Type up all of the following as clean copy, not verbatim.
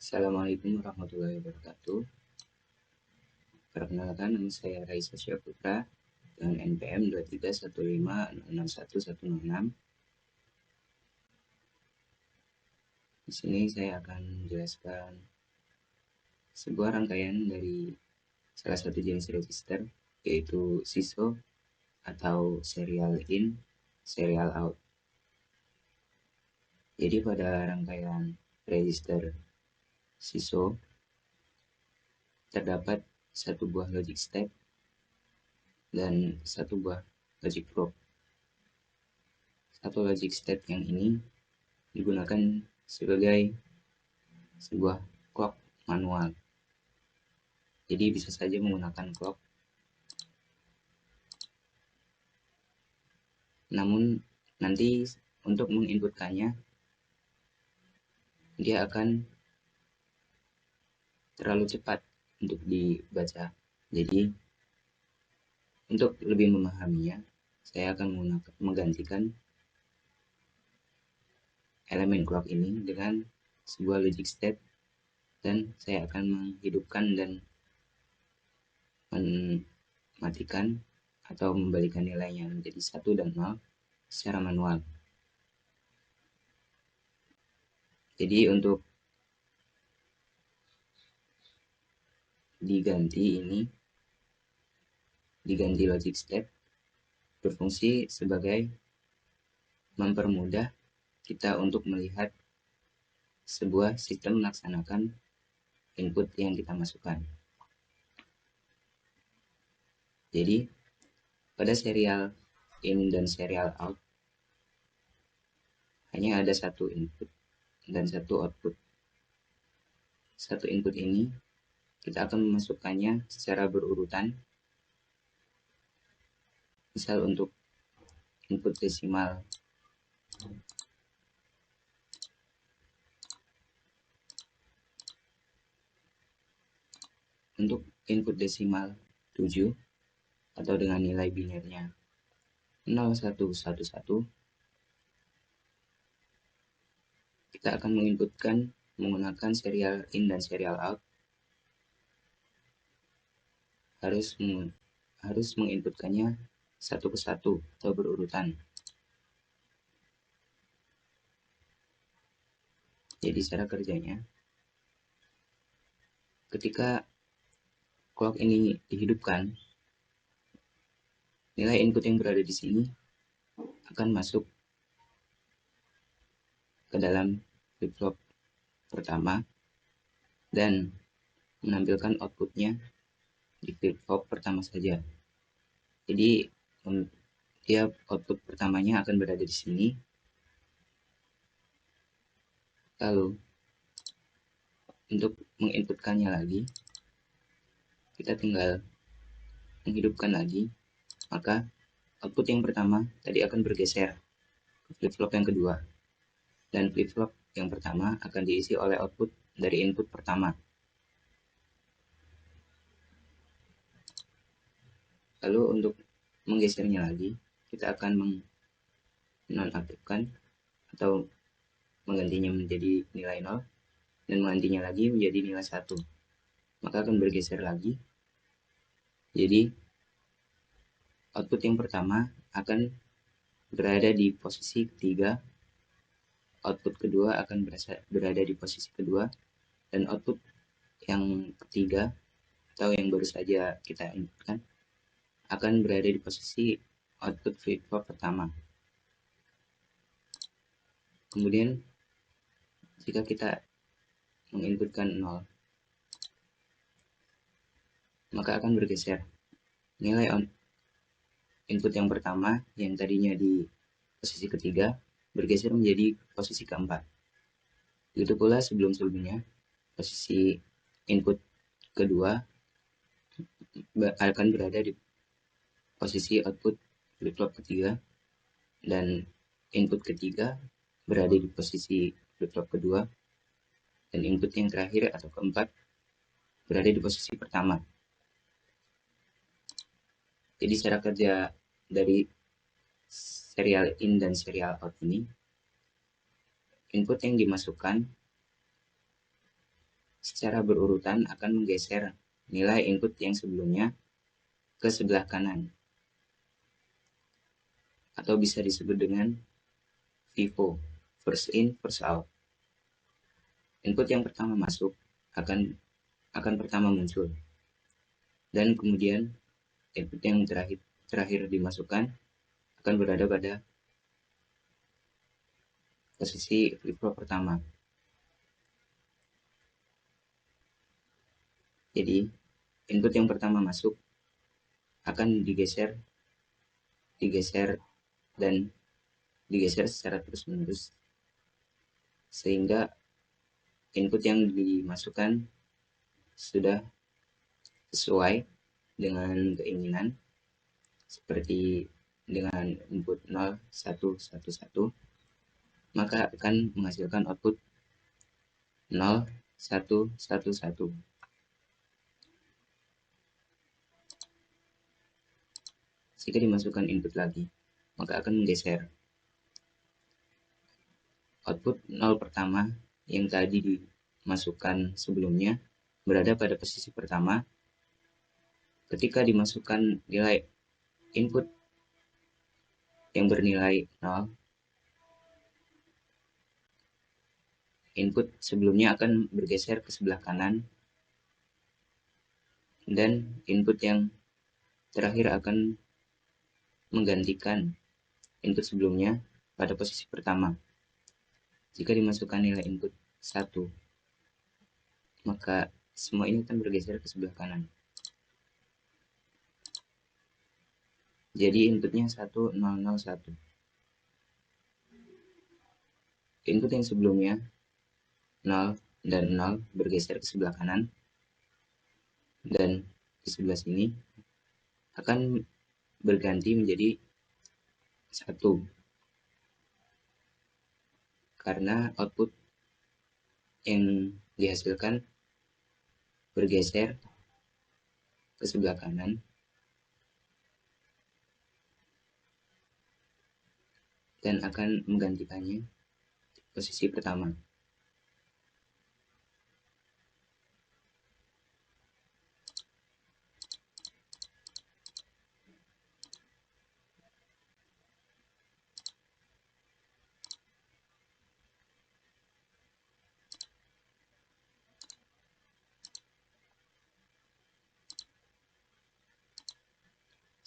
Assalamualaikum warahmatullahi wabarakatuh. Perkenalkan, nama saya Raisa Syaputra dengan NPM 2315061106. Di sini saya akan menjelaskan sebuah rangkaian dari salah satu jenis register, yaitu SISO atau serial in, serial out. Jadi pada rangkaian register SISO terdapat satu buah logic step dan satu buah logic probe. Satu logic step yang ini digunakan sebagai sebuah clock manual. Jadi bisa saja menggunakan clock. Namun nanti untuk menginputkannya dia akan terlalu cepat untuk dibaca. Jadi untuk lebih memahaminya, saya akan menggantikan elemen clock ini dengan sebuah logic step, dan saya akan menghidupkan dan mematikan atau membalikan nilainya menjadi 1 dan 0 secara manual. Jadi untuk diganti logic step berfungsi sebagai mempermudah kita untuk melihat sebuah sistem melaksanakan input yang kita masukkan. Jadi pada serial in dan serial out hanya ada satu input dan satu output. Satu input ini kita akan memasukkannya secara berurutan. Misal untuk input desimal untuk input desimal 7 atau dengan nilai binernya 0111, kita akan menginputkan menggunakan serial in dan serial out. Harus menginputkannya satu ke satu atau berurutan. Jadi cara kerjanya, ketika clock ini dihidupkan, nilai input yang berada di sini akan masuk ke dalam flip-flop pertama dan menampilkan outputnya di flip-flop pertama saja. Jadi dia output pertamanya akan berada di sini. Lalu untuk menginputkannya lagi, kita tinggal menghidupkan lagi, maka output yang pertama tadi akan bergeser ke flip-flop yang kedua, dan flip-flop yang pertama akan diisi oleh output dari input pertama. Lalu untuk menggesernya lagi, kita akan menonaktifkan atau menggantinya menjadi nilai 0 dan menggantinya lagi menjadi nilai 1. Maka akan bergeser lagi. Jadi output yang pertama akan berada di posisi ketiga, output kedua akan berada di posisi kedua, dan output yang ketiga atau yang baru saja kita inputkan akan berada di posisi output flip-flop pertama. Kemudian jika kita menginputkan 0, maka akan bergeser nilai input yang pertama yang tadinya di posisi ketiga bergeser menjadi posisi keempat. Begitu pula sebelum-sebelumnya, posisi input kedua akan berada di posisi output flip-flop ketiga, dan input ketiga berada di posisi flip-flop kedua, dan input yang terakhir atau keempat berada di posisi pertama. Jadi cara kerja dari serial in dan serial out ini, input yang dimasukkan secara berurutan akan menggeser nilai input yang sebelumnya ke sebelah kanan, atau bisa disebut dengan FIFO, first in, first out. Input yang pertama masuk akan pertama muncul, dan kemudian input yang terakhir dimasukkan akan berada pada posisi flip-flop pertama. Jadi, input yang pertama masuk akan digeser, dan digeser secara terus-menerus, sehingga input yang dimasukkan sudah sesuai dengan keinginan, seperti dengan input 0, 1, 1, 1, maka akan menghasilkan output 0, 1, 1, 1. Jika dimasukkan input lagi, maka akan menggeser output 0 pertama yang tadi dimasukkan sebelumnya berada pada posisi pertama. Ketika dimasukkan nilai input yang bernilai 0, input sebelumnya akan bergeser ke sebelah kanan, dan input yang terakhir akan menggantikan input sebelumnya pada posisi pertama. Jika dimasukkan nilai input 1, maka semua ini akan bergeser ke sebelah kanan. Jadi inputnya 1, 0, 0, 1. Input yang sebelumnya 0 dan 0 bergeser ke sebelah kanan, dan di sebelah sini akan berganti menjadi 1, karena output yang dihasilkan bergeser ke sebelah kanan, dan akan menggantikannya posisi pertama.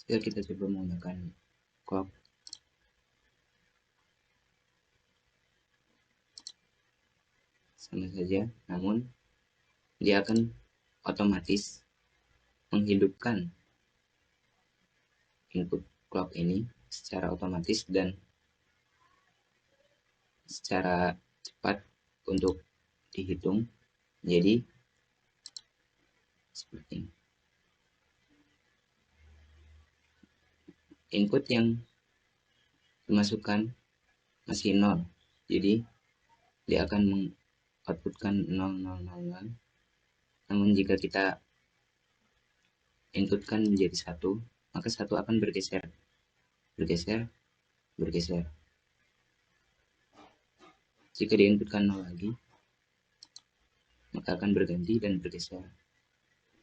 Jika kita coba menggunakan clock, sama saja, namun dia akan otomatis menghidupkan input clock ini secara otomatis dan secara cepat untuk dihitung. Jadi seperti ini. Input yang dimasukkan masih 0, jadi dia akan mengoutputkan 0, 0, 0, 0. Namun jika kita inputkan menjadi 1, maka 1 akan bergeser, bergeser, bergeser. Jika diinputkan 0 lagi, maka akan berganti dan bergeser.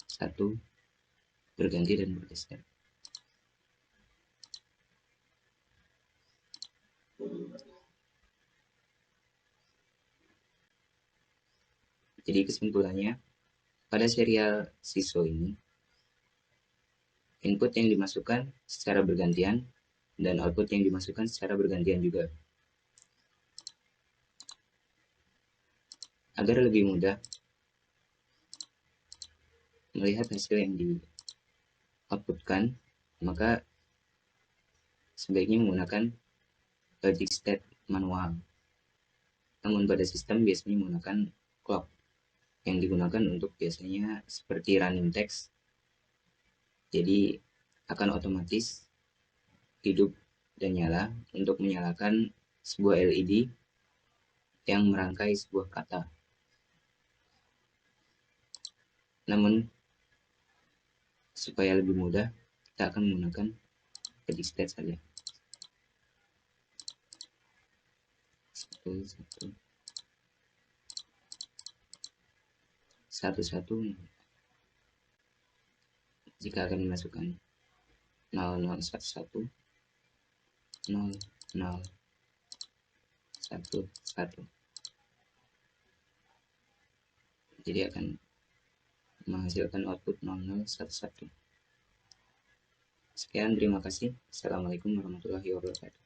1 berganti dan bergeser. Jadi kesimpulannya, pada serial SISO ini, input yang dimasukkan secara bergantian dan output yang dimasukkan secara bergantian juga. Agar lebih mudah melihat hasil yang di-outputkan, maka sebaiknya menggunakan logic state manual. Namun pada sistem biasanya menggunakan clock, yang digunakan untuk biasanya seperti running text. Jadi akan otomatis hidup dan nyala untuk menyalakan sebuah LED yang merangkai sebuah kata. Namun supaya lebih mudah, kita akan menggunakan logic state saja. 1, 1, 11. Jika akan dimasukkan 0011 0011, jadi akan menghasilkan output 0011. Sekian, terima kasih. Assalamualaikum warahmatullahi wabarakatuh.